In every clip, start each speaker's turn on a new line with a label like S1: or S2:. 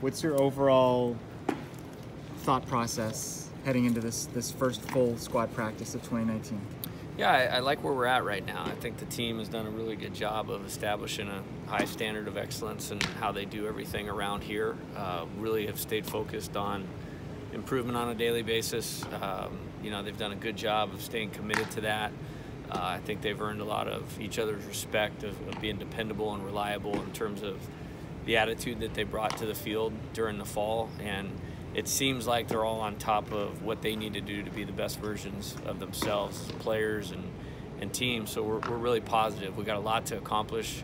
S1: What's your overall thought process heading into this first full squad practice of 2019?
S2: Yeah, I like where we're at right now. I think the team has done a really good job of establishing a high standard of excellence in how they do everything around here. Really have stayed focused on improvement on a daily basis. You know, they've done a good job of staying committed to that. I think they've earned a lot of each other's respect of being dependable and reliable in terms of the attitude that they brought to the field during the fall. And it seems like they're all on top of what they need to do to be the best versions of themselves as players and teams. So we're really positive. We've got a lot to accomplish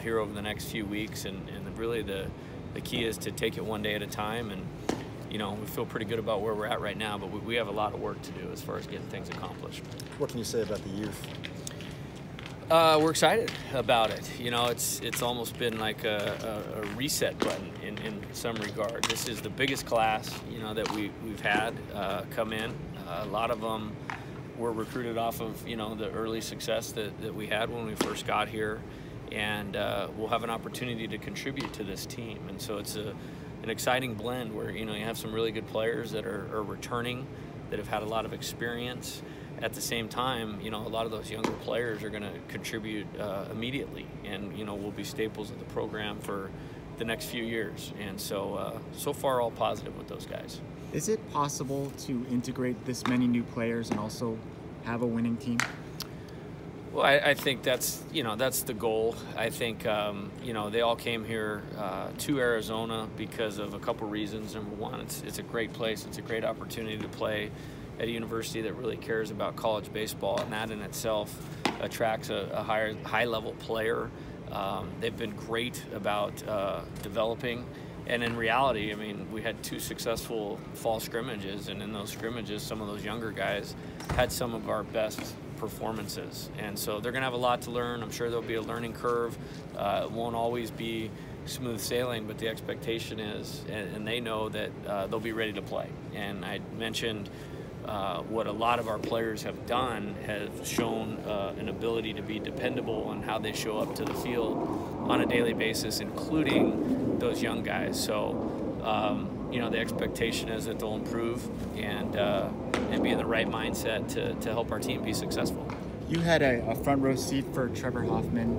S2: here over the next few weeks, and really the key is to take it one day at a time. And you know, we feel pretty good about where we're at right now, but we have a lot of work to do as far as getting things accomplished.
S3: What can you say about the youth?
S2: We're excited about it. You know, it's almost been like a reset button in some regard. This is the biggest class, you know, that we've had come in. A lot of them were recruited off of, you know, the early success that we had when we first got here, and we'll have an opportunity to contribute to this team. And so it's an exciting blend where, you know, you have some really good players that are returning, that have had a lot of experience. At the same time, you know, a lot of those younger players are going to contribute immediately, and you know, will be staples of the program for the next few years. And so, so far, all positive with those guys.
S1: Is it possible to integrate this many new players and also have a winning team?
S2: Well, I think that's, you know, that's the goal. I think, you know, they all came here to Arizona because of a couple reasons. Number one, it's a great place. It's a great opportunity to play at a university that really cares about college baseball, and that in itself attracts a high-level player. They've been great about developing, and in reality, I mean, we had 2 successful fall scrimmages, and in those scrimmages, some of those younger guys had some of our best performances, and so they're going to have a lot to learn. I'm sure there'll be a learning curve. It won't always be smooth sailing, but the expectation is, and they know that they'll be ready to play. And I mentioned what a lot of our players have done has shown an ability to be dependable on how they show up to the field on a daily basis, including those young guys. So, you know, the expectation is that they'll improve and be in the right mindset to help our team be successful.
S1: You had a front row seat for Trevor Hoffman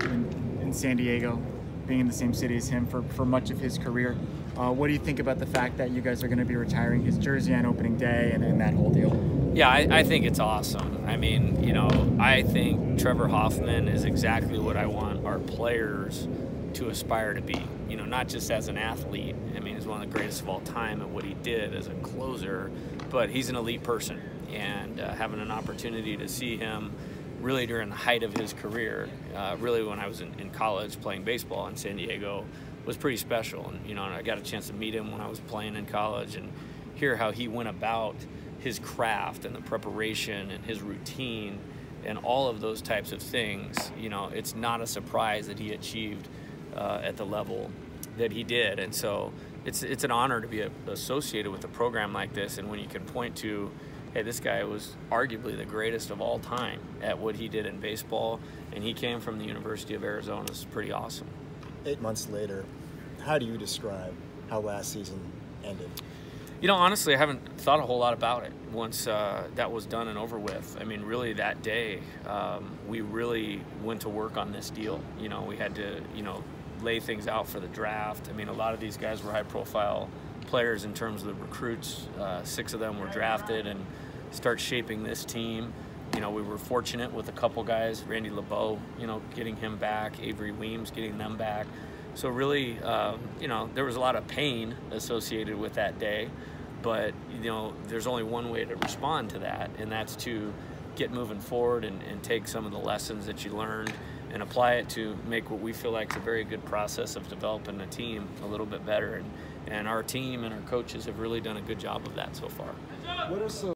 S1: in San Diego, being in the same city as him for much of his career. What do you think about the fact that you guys are going to be retiring his jersey on opening day and that whole deal?
S2: Yeah, I think it's awesome. I mean, you know, I think Trevor Hoffman is exactly what I want our players to aspire to be. You know, not just as an athlete. I mean, he's one of the greatest of all time at what he did as a closer, but he's an elite person. And having an opportunity to see him really during the height of his career, really when I was in college playing baseball in San Diego, was pretty special. And you know, I got a chance to meet him when I was playing in college and hear how he went about his craft and the preparation and his routine and all of those types of things. You know, it's not a surprise that he achieved at the level that he did. And so it's an honor to be associated with a program like this, and when you can point to, hey, this guy was arguably the greatest of all time at what he did in baseball, and he came from the University of Arizona. It's pretty awesome.
S3: 8 months later, how do you describe how last season ended?
S2: You know, honestly, I haven't thought a whole lot about it once that was done and over with. I mean, really that day, we really went to work on this deal. You know, we had to, you know, lay things out for the draft. I mean, a lot of these guys were high-profile players in terms of the recruits. 6 of them were drafted, and start shaping this team. You know, we were fortunate with a couple guys, Randy LeBeau, you know, getting him back, Avery Weems getting them back. So really, you know, there was a lot of pain associated with that day, but, you know, there's only one way to respond to that, and that's to get moving forward and take some of the lessons that you learned and apply it to make what we feel like is a very good process of developing a team a little bit better. And our team and our coaches have really done a good job of that so far.
S3: What are some